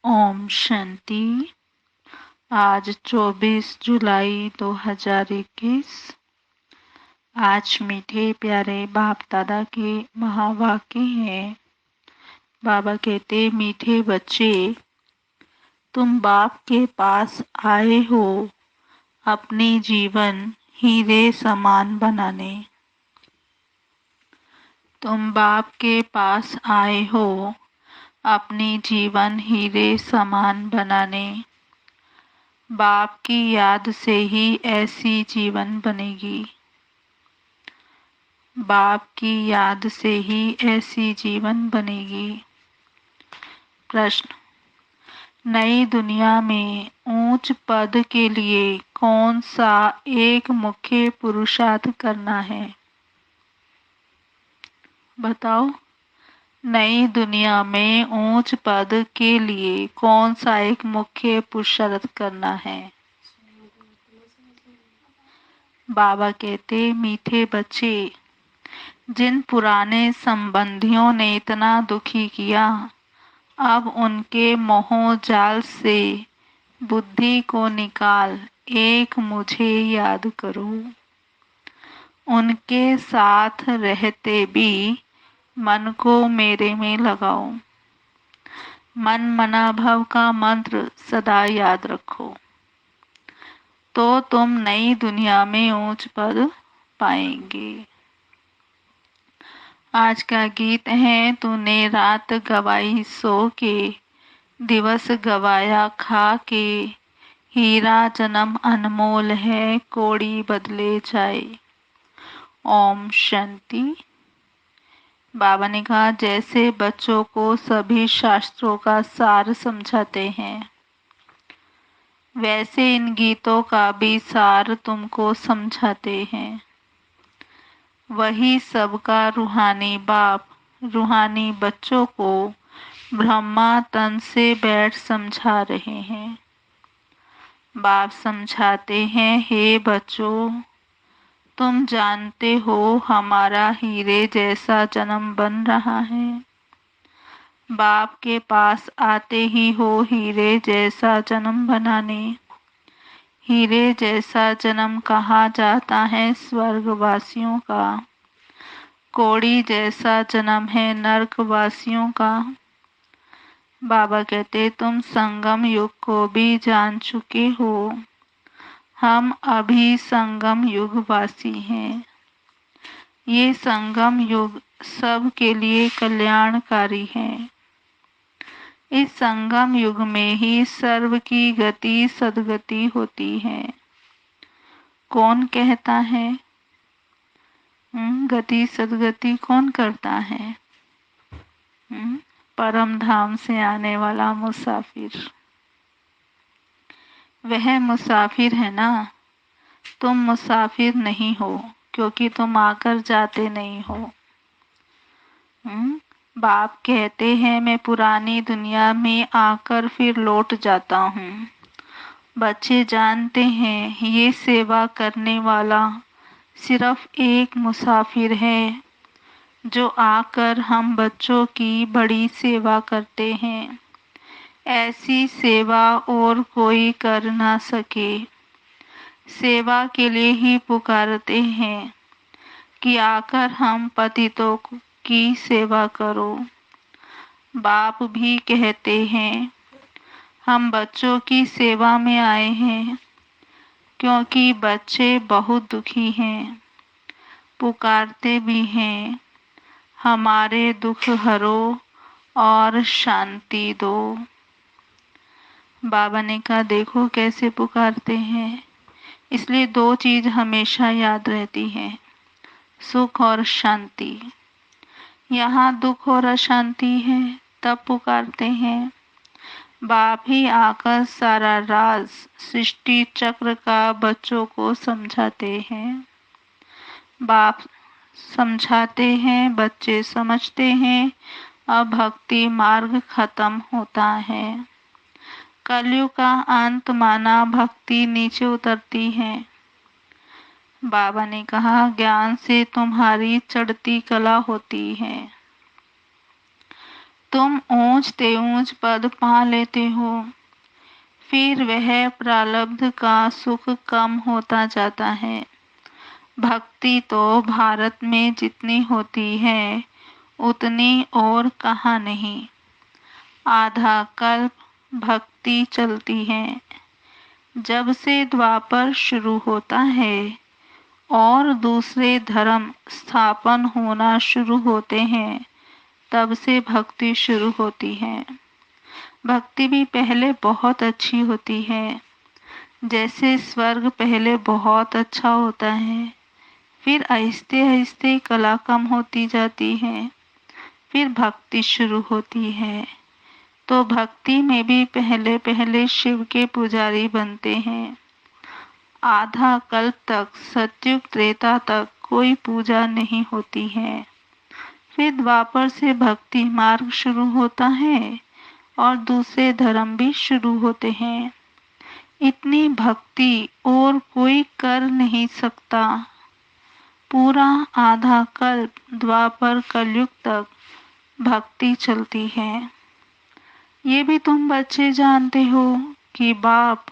ओम शांति। आज 24 जुलाई 2021। आज मीठे प्यारे बाप दादा के महावाक्य हैं। बाबा कहते, मीठे बच्चे, तुम बाप के पास आए हो अपने जीवन हीरे समान बनाने। तुम बाप के पास आए हो अपने जीवन हीरे समान बनाने। बाप की याद से ही ऐसी जीवन बनेगी। बाप की याद से ही ऐसी जीवन बनेगी। प्रश्न, नई दुनिया में ऊंच पद के लिए कौन सा एक मुख्य पुरुषार्थ करना है? बताओ। नई दुनिया में ऊंच पद के लिए कौन सा एक मुख्य पुरुषार्थ करना है? बाबा कहते, मीठे बच्चे, जिन पुराने संबंधियों ने इतना दुखी किया, अब उनके मोह जाल से बुद्धि को निकाल एक मुझे याद करो। उनके साथ रहते भी मन को मेरे में लगाओ। मन मना भव का मंत्र सदा याद रखो, तो तुम नई दुनिया में ऊंच पद पाएंगे। आज का गीत है, तूने रात गवाई सो के, दिवस गवाया खा के, हीरा जन्म अनमोल है, कोड़ी बदले जाए। ओम शांति। बाबा ने कहा, जैसे बच्चों को सभी शास्त्रों का सार समझाते हैं, वैसे इन गीतों का भी सार तुमको समझाते हैं। वही सबका रूहानी बाप रूहानी बच्चों को ब्रह्मा तन से बैठ समझा रहे हैं। बाप समझाते हैं, हे बच्चों, तुम जानते हो हमारा हीरे जैसा जन्म बन रहा है। बाप के पास आते ही हो हीरे जैसा जन्म बनाने। हीरे जैसा जन्म कहा जाता है स्वर्गवासियों का, कोड़ी जैसा जन्म है नरकवासियों का। बाबा कहते, तुम संगम युग को भी जान चुके हो। हम अभी संगम युग वासी हैं। ये संगम युग सब के लिए कल्याणकारी है। इस संगम युग में ही सर्व की गति सदगति होती है। कौन कहता है? गति सदगति कौन करता है? परम धाम से आने वाला मुसाफिर। वह मुसाफिर है ना। तुम मुसाफिर नहीं हो, क्योंकि तुम आकर जाते नहीं हो। बाप कहते हैं, मैं पुरानी दुनिया में आकर फिर लौट जाता हूँ। बच्चे जानते हैं, ये सेवा करने वाला सिर्फ एक मुसाफिर है, जो आकर हम बच्चों की बड़ी सेवा करते हैं। ऐसी सेवा और कोई कर ना सके। सेवा के लिए ही पुकारते हैं कि आकर हम पतितों की सेवा करो। बाप भी कहते हैं, हम बच्चों की सेवा में आए हैं, क्योंकि बच्चे बहुत दुखी हैं। पुकारते भी हैं, हमारे दुख हरो और शांति दो। बाबा ने कहा, देखो कैसे पुकारते हैं। इसलिए दो चीज हमेशा याद रहती है, सुख और शांति। यहाँ दुख और अशांति है, तब पुकारते हैं। बाप ही आकर सारा राज सृष्टि चक्र का बच्चों को समझाते हैं। बाप समझाते हैं, बच्चे समझते हैं। अब भक्ति मार्ग खत्म होता है। कलयुग का अंत माना भक्ति नीचे उतरती है। बाबा ने कहा, ज्ञान से तुम्हारी चढ़ती कला होती है। तुम ऊंचते ऊंच पद पा लेते हो, फिर वह प्रारब्ध का सुख कम होता जाता है। भक्ति तो भारत में जितनी होती है उतनी और कहाँ नहीं। आधा कल्प भक्ति चलती है। जब से द्वापर शुरू होता है और दूसरे धर्म स्थापन होना शुरू होते हैं, तब से भक्ति शुरू होती है। भक्ति भी पहले बहुत अच्छी होती है। जैसे स्वर्ग पहले बहुत अच्छा होता है, फिर आहिस्ते आहिस्ते कला कम होती जाती है, फिर भक्ति शुरू होती है। तो भक्ति में भी पहले पहले शिव के पुजारी बनते हैं। आधा कल्प तक, सतयुग त्रेता तक कोई पूजा नहीं होती है। फिर द्वापर से भक्ति मार्ग शुरू होता है और दूसरे धर्म भी शुरू होते हैं। इतनी भक्ति और कोई कर नहीं सकता। पूरा आधा कल्प द्वापर कलयुग तक भक्ति चलती है। ये भी तुम बच्चे जानते हो कि बाप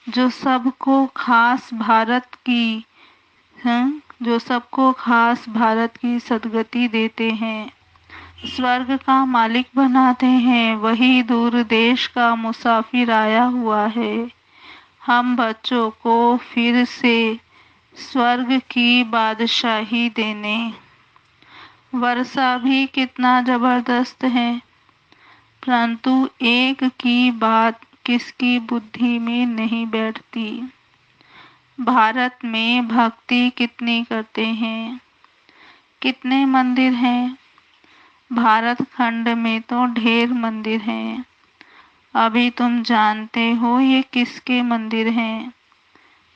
जो सबको खास भारत की जो सबको खास भारत की सद्गति देते हैं, स्वर्ग का मालिक बनाते हैं, वही दूर देश का मुसाफिर आया हुआ है हम बच्चों को फिर से स्वर्ग की बादशाही देने। वर्षा भी कितना जबरदस्त है, परंतु एक की बात किसकी बुद्धि में नहीं बैठती। भारत में भक्ति कितनी करते हैं, कितने मंदिर हैं। भारत खंड में तो ढेर मंदिर हैं। अभी तुम जानते हो ये किसके मंदिर हैं?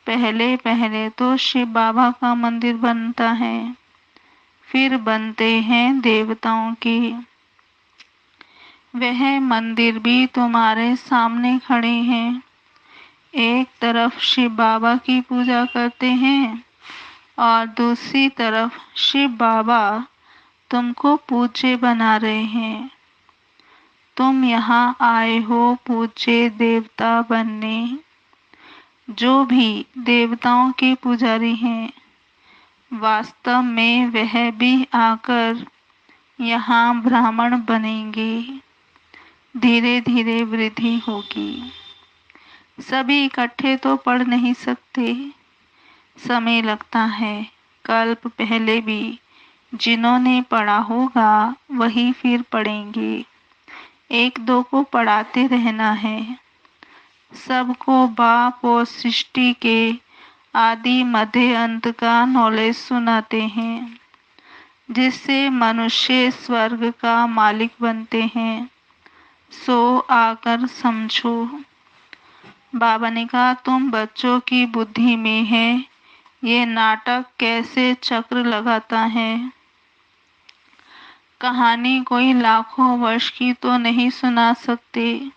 पहले पहले तो शिव बाबा का मंदिर बनता है, फिर बनते हैं देवताओं के। वह मंदिर भी तुम्हारे सामने खड़े हैं। एक तरफ शिव बाबा की पूजा करते हैं और दूसरी तरफ शिव बाबा तुमको पूज्य बना रहे हैं। तुम यहाँ आए हो पूज्य देवता बनने। जो भी देवताओं के पुजारी हैं, वास्तव में वह भी आकर यहाँ ब्राह्मण बनेंगे। धीरे धीरे वृद्धि होगी। सभी इकट्ठे तो पढ़ नहीं सकते, समय लगता है। कल्प पहले भी जिन्होंने पढ़ा होगा वही फिर पढ़ेंगे। एक दो को पढ़ाते रहना है। सबको बाप और सृष्टि के आदि मध्य अंत का नॉलेज सुनाते हैं, जिससे मनुष्य स्वर्ग का मालिक बनते हैं। सो आकर समझो। बाबा ने कहा तुम बच्चों की बुद्धि में है ये नाटक कैसे चक्र लगाता है। कहानी कोई लाखों वर्ष की तो नहीं सुना सकते।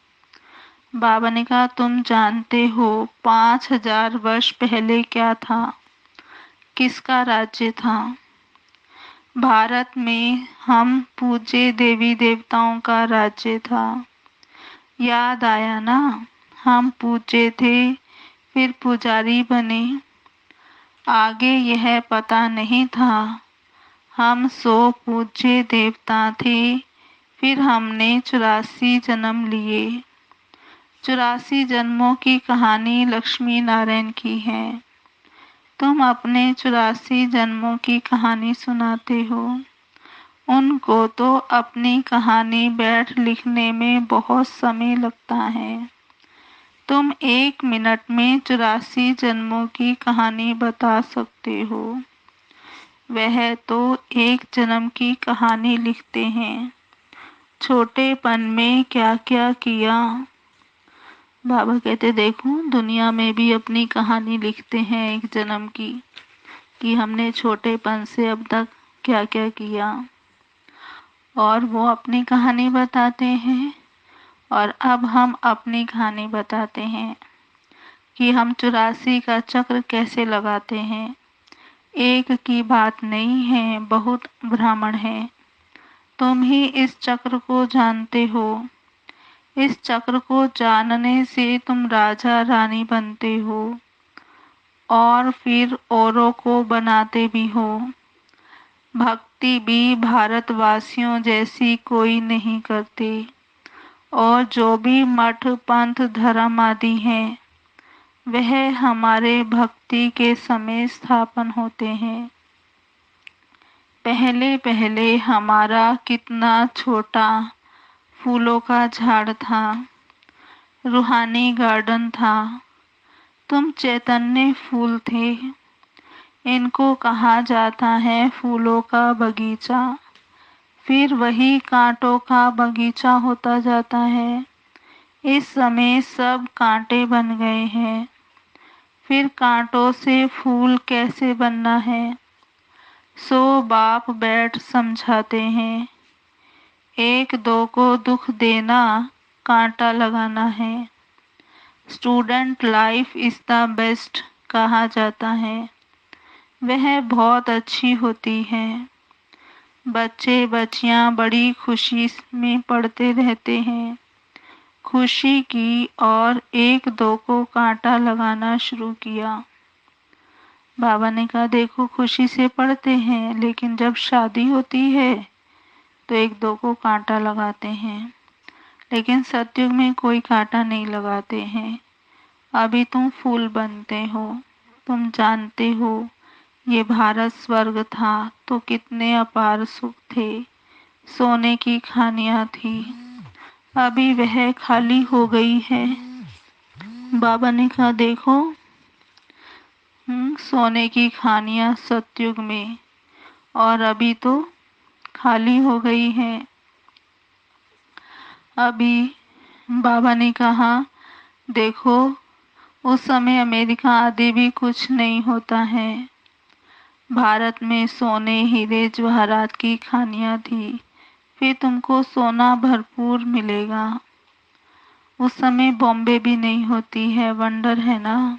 बाबा ने कहा तुम जानते हो 5000 वर्ष पहले क्या था, किसका राज्य था। भारत में हम पूज्य देवी देवताओं का राज्य था। याद आया ना, हम पूज्य थे, फिर पुजारी बने। आगे यह पता नहीं था। हम 100 पूज्य देवता थे, फिर हमने 84 जन्म लिए। 84 जन्मों की कहानी लक्ष्मी नारायण की है। तुम अपने 84 जन्मों की कहानी सुनाते हो। उनको तो अपनी कहानी बैठ लिखने में बहुत समय लगता है। तुम 1 मिनट में 84 जन्मों की कहानी बता सकते हो। वह तो एक जन्म की कहानी लिखते हैं, छोटेपन में क्या क्या किया। बाबा कहते देखो दुनिया में भी अपनी कहानी लिखते हैं एक जन्म की, कि हमने छोटेपन से अब तक क्या क्या किया, और वो अपनी कहानी बताते हैं। और अब हम अपनी कहानी बताते हैं कि हम 84 का चक्र कैसे लगाते हैं। एक की बात नहीं है, बहुत ब्राह्मण हैं। तुम ही इस चक्र को जानते हो। इस चक्र को जानने से तुम राजा रानी बनते हो और फिर औरों को बनाते भी हो। भक्ति भी भारतवासियों जैसी कोई नहीं करते, और जो भी मठ पंथ धर्म आदि हैं वह हमारे भक्ति के समय स्थापन होते हैं। पहले पहले हमारा कितना छोटा फूलों का झाड़ था, रूहानी गार्डन था। तुम चैतन्य फूल थे। इनको कहा जाता है फूलों का बगीचा। फिर वही कांटों का बगीचा होता जाता है। इस समय सब कांटे बन गए हैं। फिर कांटों से फूल कैसे बनना है, सो बाप बैठ समझाते हैं। एक दो को दुख देना कांटा लगाना है। Student life is the best कहा जाता है। वह बहुत अच्छी होती है। बच्चे बच्चियां बड़ी खुशी में पढ़ते रहते हैं। खुशी की और एक दो को कांटा लगाना शुरू किया। बाबा ने कहा देखो खुशी से पढ़ते हैं, लेकिन जब शादी होती है तो एक दो को कांटा लगाते हैं। लेकिन सतयुग में कोई कांटा नहीं लगाते हैं। अभी तुम फूल बनते हो। तुम जानते हो ये भारत स्वर्ग था तो कितने अपार सुख थे। सोने की खानियां थी, अभी वह खाली हो गई है। बाबा ने कहा देखो सोने की खानियां सतयुग में, और अभी तो खाली हो गई है। अभी बाबा ने कहा देखो उस समय अमेरिका आदि भी कुछ नहीं होता है। भारत में सोने हीरे जवाहरात की खानियां थी। फिर तुमको सोना भरपूर मिलेगा। उस समय बॉम्बे भी नहीं होती है। वंडर है ना।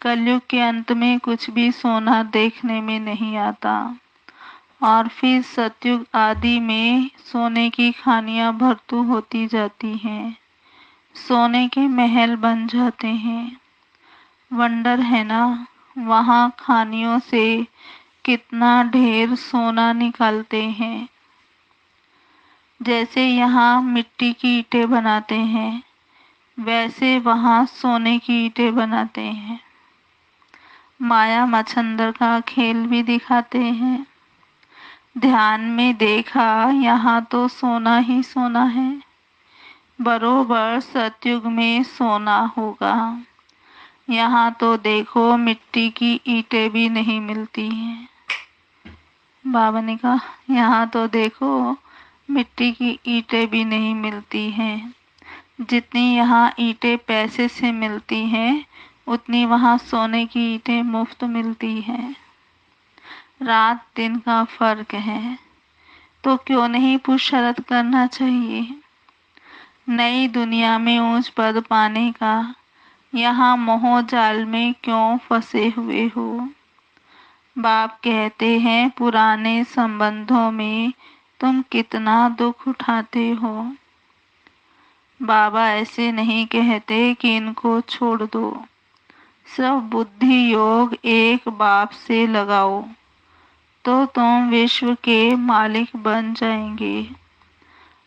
कलयुग के अंत में कुछ भी सोना देखने में नहीं आता, और फिर सतयुग आदि में सोने की खानियां भरतू होती जाती हैं। सोने के महल बन जाते हैं। वंडर है ना। वहाँ खानियों से कितना ढेर सोना निकालते हैं। जैसे यहाँ मिट्टी की ईंटें बनाते हैं, वैसे वहाँ सोने की ईंटें बनाते हैं। माया मच्छंदर का खेल भी दिखाते हैं। ध्यान में देखा यहाँ तो सोना ही सोना है। बरोबर सतयुग में सोना होगा। यहाँ तो देखो मिट्टी की ईंटें भी नहीं मिलती हैं। बाबा ने कहा यहाँ तो देखो मिट्टी की ईंटें भी नहीं मिलती हैं। जितनी यहाँ ईंटें पैसे से मिलती हैं, उतनी वहाँ सोने की ईंटें मुफ्त मिलती हैं। रात दिन का फर्क है, तो क्यों नहीं पुरुषार्थ करना चाहिए। नई दुनिया में ऊंच पद पाने का यहाँ मोह जाल में क्यों फंसे हुए हो। बाप कहते हैं पुराने संबंधों में तुम कितना दुख उठाते हो। बाबा ऐसे नहीं कहते कि इनको छोड़ दो। सब बुद्धि योग एक बाप से लगाओ तो तुम विश्व के मालिक बन जाएंगे।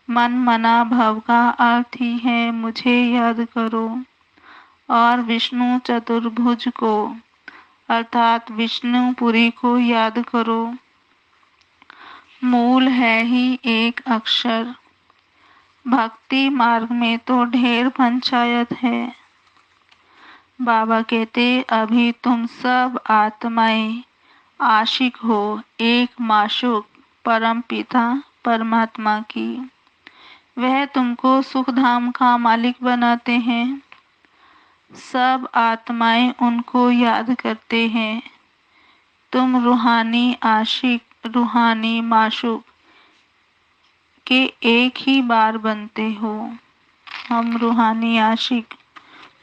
मन मना भव का अर्थ ही है मुझे याद करो, और विष्णु चतुर्भुज को अर्थात विष्णुपुरी को याद करो। मूल है ही एक अक्षर। भक्ति मार्ग में तो ढेर पंचायत है। बाबा कहते अभी तुम सब आत्माएं आशिक हो एक माशूक परम पिता परमात्मा की। वह तुमको सुखधाम का मालिक बनाते हैं। सब आत्माएं उनको याद करते हैं। तुम रूहानी आशिक रूहानी माशूक के एक ही बार बनते हो। हम रूहानी आशिक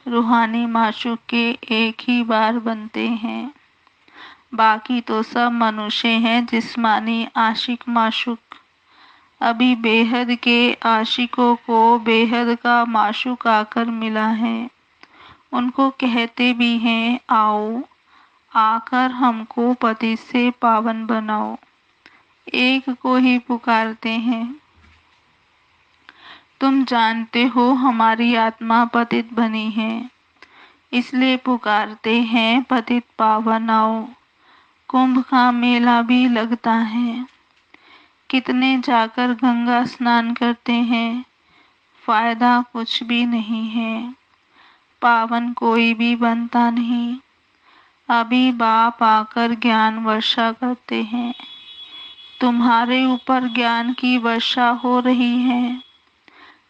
रूहानी माशूक के एक ही बार बनते हैं। बाकी तो सब मनुष्य हैं जिस्मानी आशिक माशूक। अभी बेहद के आशिकों को बेहद का माशूक आकर मिला है। उनको कहते भी हैं, आओ आकर हमको पति से पावन बनाओ। एक को ही पुकारते हैं। तुम जानते हो हमारी आत्मा पतित बनी है, इसलिए पुकारते हैं पतित पावन आओ। कुंभ का मेला भी लगता है, कितने जाकर गंगा स्नान करते हैं, फायदा कुछ भी नहीं है, पावन कोई भी बनता नहीं। अभी बाप आकर ज्ञान वर्षा करते हैं, तुम्हारे ऊपर ज्ञान की वर्षा हो रही है,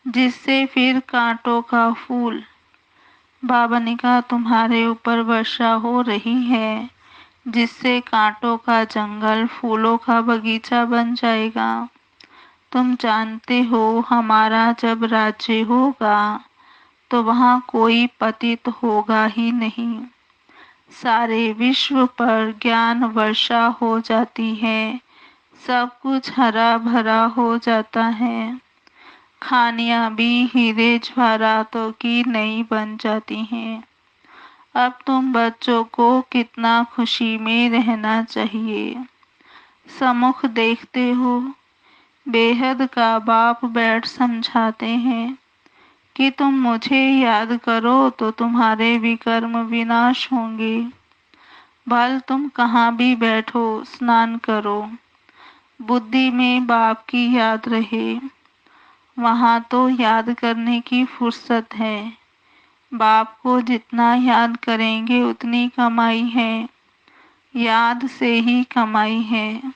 जिससे फिर कांटों का फूल। बाबा ने कहा तुम्हारे ऊपर वर्षा हो रही है, जिससे कांटों का जंगल फूलों का बगीचा बन जाएगा। तुम जानते हो हमारा जब राज्य होगा तो वहाँ कोई पतित होगा ही नहीं। सारे विश्व पर ज्ञान वर्षा हो जाती है, सब कुछ हरा भरा हो जाता है। खानियाँ भी हीरे जवाहरातों की नई बन जाती हैं। अब तुम बच्चों को कितना खुशी में रहना चाहिए। सम्मुख देखते हो बेहद का बाप बैठ समझाते हैं कि तुम मुझे याद करो तो तुम्हारे विकर्म विनाश होंगे। भल तुम कहाँ भी बैठो, स्नान करो, बुद्धि में बाप की याद रहे। वहाँ तो याद करने की फुर्सत है। बाप को जितना याद करेंगे उतनी कमाई है, याद से ही कमाई है।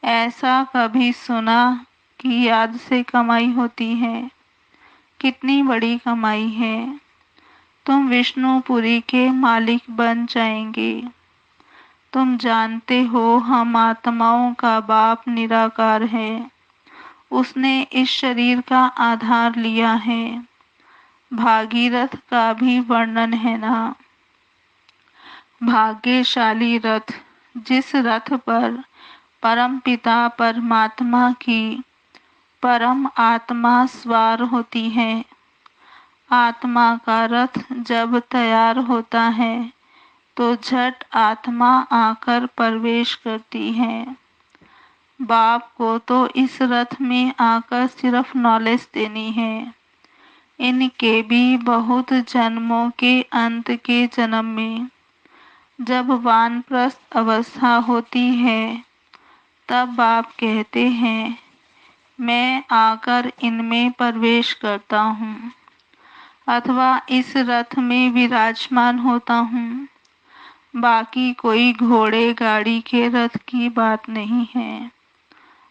ऐसा कभी सुना कि याद से कमाई होती है? कितनी बड़ी कमाई है। तुम विष्णुपुरी के मालिक बन जाएंगे। तुम जानते हो हम आत्माओं का बाप निराकार है, उसने इस शरीर का आधार लिया है। भागीरथ का भी वर्णन है ना, भाग्यशाली रथ, जिस रथ पर परम पिता परमात्मा की परम आत्मा सवार होती है। आत्मा का रथ जब तैयार होता है तो झट आत्मा आकर प्रवेश करती है। बाप को तो इस रथ में आकर सिर्फ नॉलेज देनी है। इनके भी बहुत जन्मों के अंत के जन्म में जब वानप्रस्थ अवस्था होती है तब बाप कहते हैं मैं आकर इनमें प्रवेश करता हूँ, अथवा इस रथ में विराजमान होता हूँ। बाकी कोई घोड़े गाड़ी के रथ की बात नहीं है।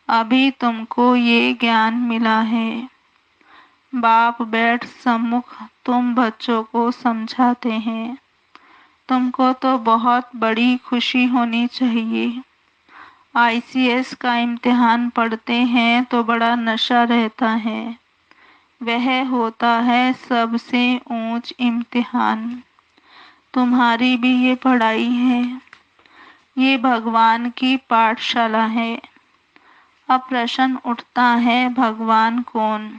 अभी तुमको ये ज्ञान मिला है। बाप बैठ सम्मुख तुम बच्चों को समझाते हैं। तुमको तो बहुत बड़ी खुशी होनी चाहिए। आईसीएस का इम्तिहान पढ़ते हैं तो बड़ा नशा रहता है। वह होता है सबसे ऊंच इम्तिहान। तुम्हारी भी ये पढ़ाई है, ये भगवान की पाठशाला है। अब प्रश्न उठता है भगवान कौन?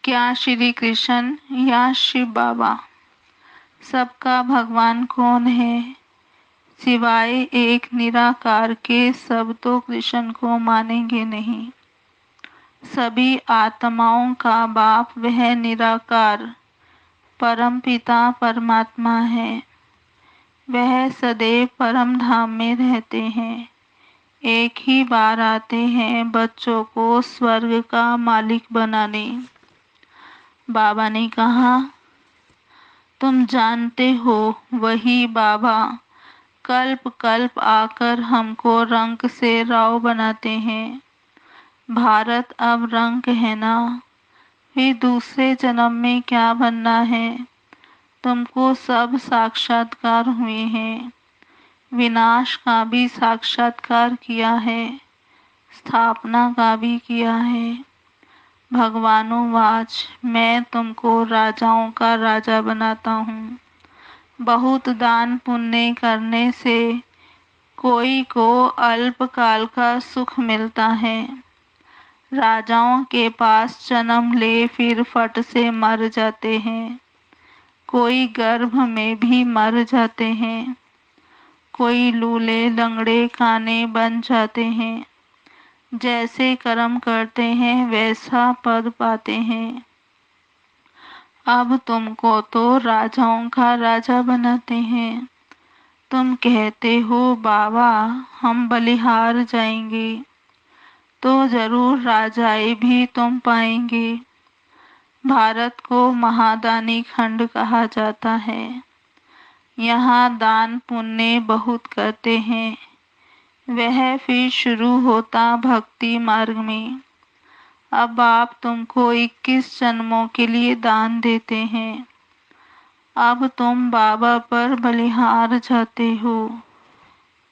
क्या श्री कृष्ण या शिव बाबा? सबका भगवान कौन है? सिवाय एक निराकार के सब तो कृष्ण को मानेंगे नहीं। सभी आत्माओं का बाप वह निराकार परम पिता परमात्मा है। वह सदैव परम धाम में रहते हैं। एक ही बार आते हैं बच्चों को स्वर्ग का मालिक बनाने। बाबा ने कहा तुम जानते हो वही बाबा कल्प कल्प आकर हमको रंक से राव बनाते हैं। भारत अब रंक है ना, फिर दूसरे जन्म में क्या बनना है? तुमको सब साक्षात्कार हुए हैं। विनाश का भी साक्षात्कार किया है, स्थापना का भी किया है। भगवानुवाच मैं तुमको राजाओं का राजा बनाता हूँ। बहुत दान पुण्य करने से कोई को अल्पकाल का सुख मिलता है, राजाओं के पास जन्म ले फिर फट से मर जाते हैं, कोई गर्भ में भी मर जाते हैं, कोई लूले लंगड़े काने बन जाते हैं। जैसे कर्म करते हैं वैसा पद पाते हैं। अब तुमको तो राजाओं का राजा बनाते हैं। तुम कहते हो बाबा हम बलिहार जाएंगे, तो जरूर राजाए भी तुम पाएंगे। भारत को महादानी खंड कहा जाता है। यहाँ दान पुण्य बहुत करते हैं। वह फिर शुरू होता भक्ति मार्ग में। अब आप तुमको 21 जन्मों के लिए दान देते हैं। अब तुम बाबा पर बलिहार जाते हो,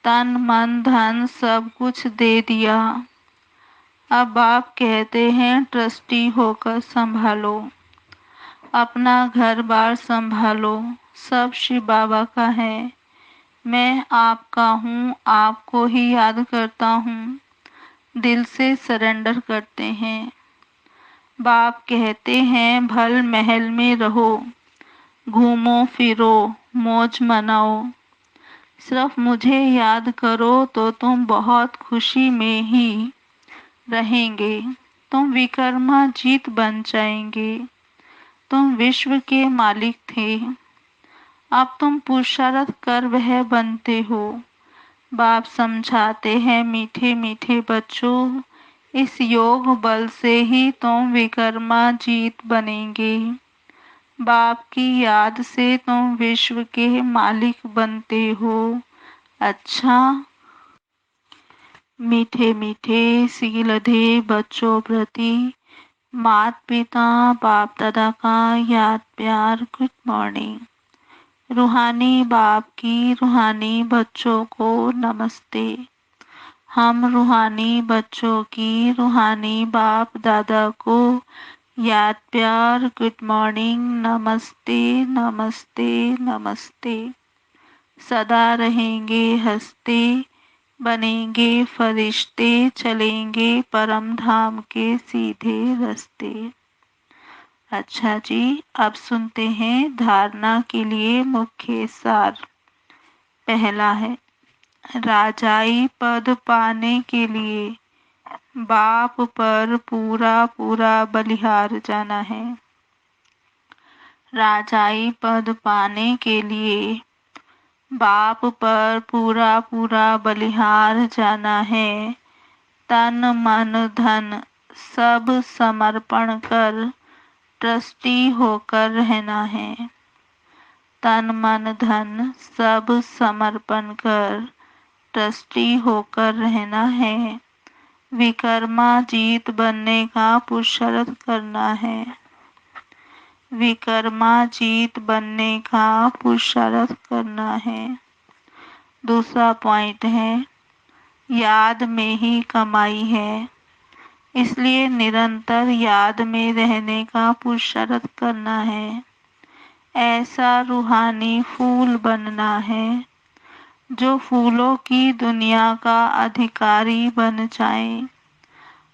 तन मन धन सब कुछ दे दिया। अब आप कहते हैं ट्रस्टी होकर संभालो, अपना घर बार संभालो, सब शिव बाबा का है। मैं आपका हूँ, आपको ही याद करता हूँ, दिल से सरेंडर करते हैं। बाप कहते हैं भल महल में रहो, घूमो फिरो, मौज मनाओ, सिर्फ मुझे याद करो तो तुम बहुत खुशी में ही रहेंगे। तुम विक्रमाजीत बन जाएंगे। तुम विश्व के मालिक थे, अब तुम पुरुषार्थ कर वह बनते हो। बाप समझाते हैं मीठे मीठे बच्चों, इस योग बल से ही तुम विक्रमाजीत बनेंगे। बाप की याद से तुम विश्व के मालिक बनते हो। अच्छा, मीठे मीठे सीलधे बच्चों प्रति माता पिता बाप दादा का याद प्यार गुड मॉर्निंग। रूहानी बाप की रूहानी बच्चों को नमस्ते। हम रूहानी बच्चों की रूहानी बाप दादा को याद प्यार गुड मॉर्निंग, नमस्ते नमस्ते नमस्ते। सदा रहेंगे हंसते, बनेंगे फरिश्ते, चलेंगे परम धाम के सीधे रास्ते। अच्छा जी, अब सुनते हैं धारणा के लिए मुख्य सार। पहला है, राजाई पद पाने के लिए बाप पर पूरा पूरा बलिहार जाना है। राजाई पद पाने के लिए बाप पर पूरा पूरा बलिहार जाना है। तन मन धन सब समर्पण कर ट्रस्टी होकर रहना है। तन मन धन सब समर्पण कर ट्रस्टी होकर रहना है। विक्रमाजीत बनने का पुरुषार्थ करना है। विक्रमाजीत बनने का पुरुषार्थ करना है। दूसरा पॉइंट है, याद में ही कमाई है, इसलिए निरंतर याद में रहने का पुरुषार्थ करना है। ऐसा रूहानी फूल बनना है जो फूलों की दुनिया का अधिकारी बन जाए,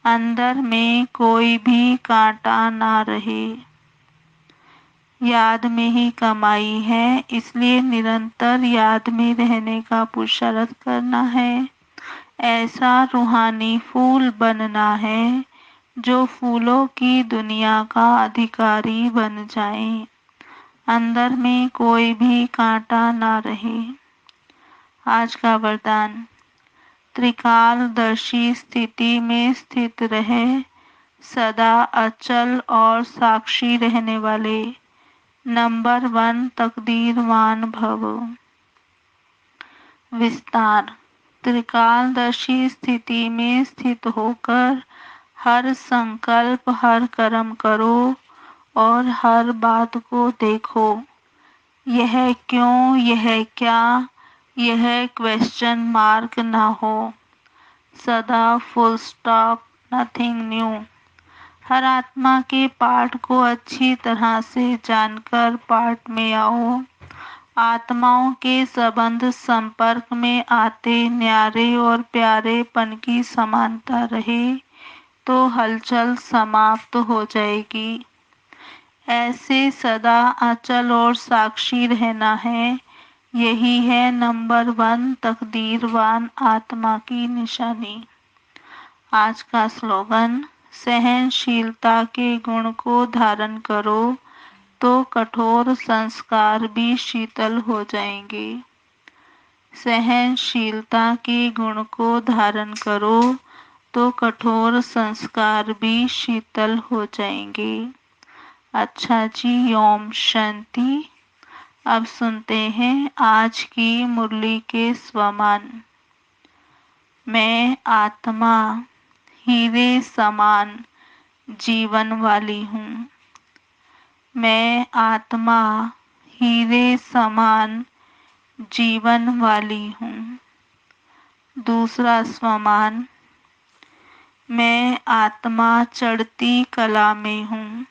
अंदर में कोई भी कांटा ना रहे। याद में ही कमाई है, इसलिए निरंतर याद में रहने का पुरुषार्थ करना है। ऐसा रूहानी फूल बनना है जो फूलों की दुनिया का अधिकारी बन जाए, अंदर में कोई भी कांटा ना रहे। आज का वरदान, त्रिकालदर्शी स्थिति में स्थित रहे, सदा अचल और साक्षी रहने वाले नंबर 1 तकदीरवान भव। विस्तार, त्रिकालदर्शी स्थिति में स्थित होकर हर संकल्प हर कर्म करो और हर बात को देखो। यह क्यों, यह क्या, यह क्वेश्चन मार्क ना हो। सदा फुल स्टॉप, नथिंग न्यू। हर आत्मा के पाठ को अच्छी तरह से जानकर पाठ में आओ। आत्माओं के संबंध संपर्क में आते न्यारे और प्यारेपन की समानता रहे, तो हलचल समाप्त हो जाएगी। ऐसे सदा अचल और साक्षी रहना है, यही है नंबर 1 तकदीरवान आत्मा की निशानी। आज का स्लोगन, सहनशीलता के गुण को धारण करो तो कठोर संस्कार भी शीतल हो जाएंगे। सहनशीलता के गुण को धारण करो तो कठोर संस्कार भी शीतल हो जाएंगे। अच्छा जी, ओम शांति। अब सुनते हैं आज की मुरली के स्वमान। मैं आत्मा हीरे समान जीवन वाली हूँ। मैं आत्मा हीरे समान जीवन वाली हूँ। दूसरा स्वमान, मैं आत्मा चढ़ती कला में हूँ।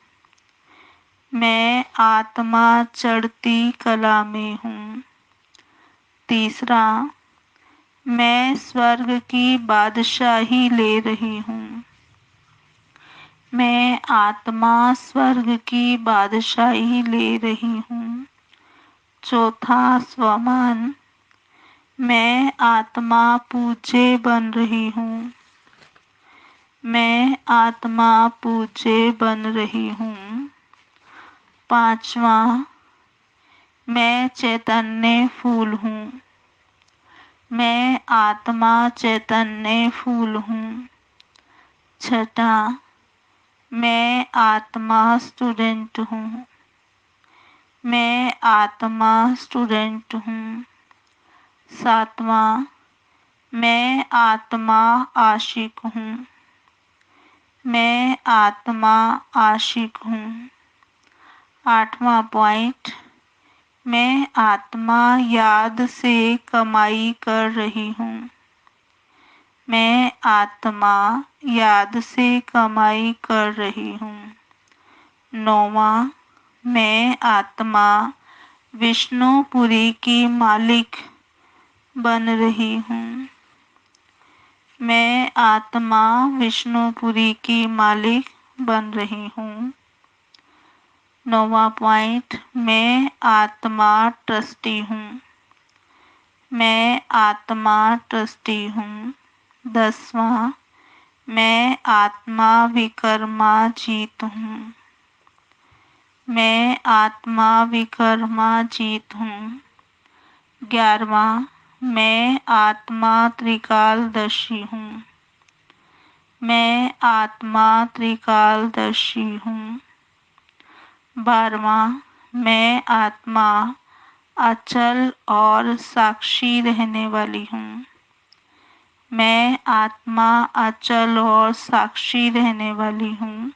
मैं आत्मा चढ़ती कला में हूँ। तीसरा, मैं स्वर्ग की बादशाही ले रही हूँ। मैं आत्मा स्वर्ग की बादशाही ले रही हूँ। चौथा स्वमान, मैं आत्मा पूज्य बन रही हूँ। मैं आत्मा पूज्य बन रही हूँ। पांचवा, मैं चैतन्य फूल हूँ। मैं आत्मा चैतन्य फूल हूँ। छठा, मैं आत्मा स्टूडेंट हूँ। मैं आत्मा स्टूडेंट हूँ। सातवां, मैं आत्मा आशिक हूँ। मैं आत्मा आशिक हूँ। आठवां पॉइंट, मैं आत्मा याद से कमाई कर रही हूँ। मैं आत्मा याद से कमाई कर रही हूँ। नौवां, मैं आत्मा विष्णुपुरी की मालिक बन रही हूँ। मैं आत्मा विष्णुपुरी की मालिक बन रही हूँ। नौवां पॉइंट, मैं आत्मा ट्रस्टी हूँ। मैं आत्मा ट्रस्टी हूँ। 10वां, मैं आत्मा विकर्मा जीत हूँ। मैं आत्मा विकर्मा जीत हूँ। 11वां, मैं आत्मा त्रिकालदर्शी हूँ। मैं आत्मा त्रिकालदर्शी हूँ। 12वां, मैं आत्मा अचल और साक्षी रहने वाली हूँ। मैं आत्मा अचल और साक्षी रहने वाली हूँ।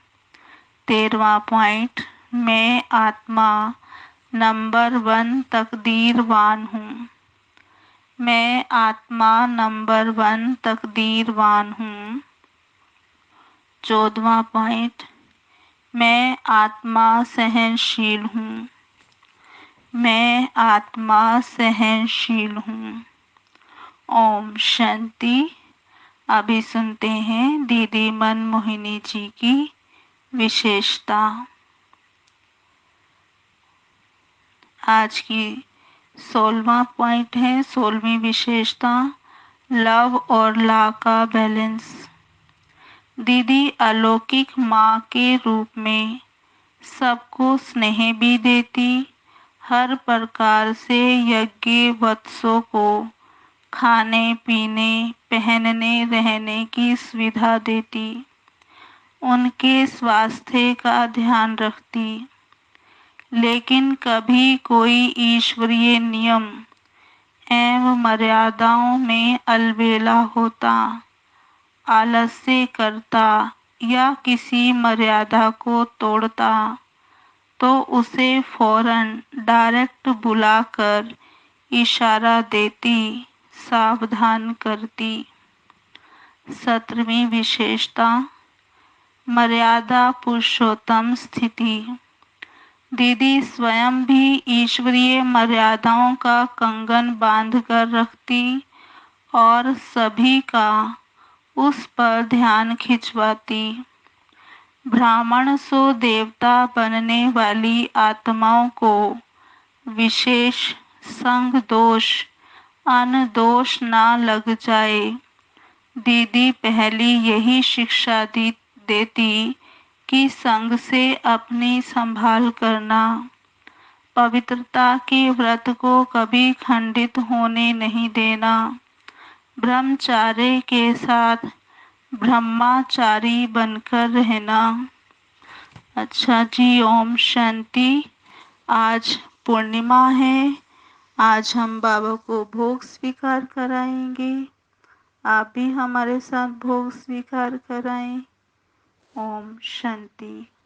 13वां पॉइंट, मैं आत्मा नंबर 1 तकदीरवान हूँ। मैं आत्मा नंबर 1 तकदीरवान हूँ। 14वां पॉइंट, मैं आत्मा सहनशील हूँ। मैं आत्मा सहनशील हूँ। ओम शांति। अभी सुनते हैं दीदी मनमोहिनी जी की विशेषता। आज की 16वां पॉइंट है, 16वीं विशेषता, लव और ला का बैलेंस। दीदी अलौकिक माँ के रूप में सबको स्नेह भी देती, हर प्रकार से यज्ञ वत्सों को खाने पीने पहनने रहने की सुविधा देती, उनके स्वास्थ्य का ध्यान रखती, लेकिन कभी कोई ईश्वरीय नियम एवं मर्यादाओं में अलबेला होता, आलस्य करता या किसी मर्यादा को तोड़ता तो उसे फौरन डायरेक्ट बुलाकर इशारा देती, सावधान करती। 17वीं विशेषता, मर्यादा पुरुषोत्तम स्थिति। दीदी स्वयं भी ईश्वरीय मर्यादाओं का कंगन बांध कर रखती और सभी का उस पर ध्यान खिंचवाती। ब्राह्मण सो देवता बनने वाली आत्माओं को विशेष संग दोष अन दोष ना लग जाए। दीदी पहली यही शिक्षा देती कि संग से अपनी संभाल करना, पवित्रता के व्रत को कभी खंडित होने नहीं देना, ब्रह्मचार्य के साथ ब्रह्मचारी बनकर रहना। अच्छा जी, ओम शांति। आज पूर्णिमा है। आज हम बाबा को भोग स्वीकार कराएंगे। आप भी हमारे साथ भोग स्वीकार कराएं। ओम शांति।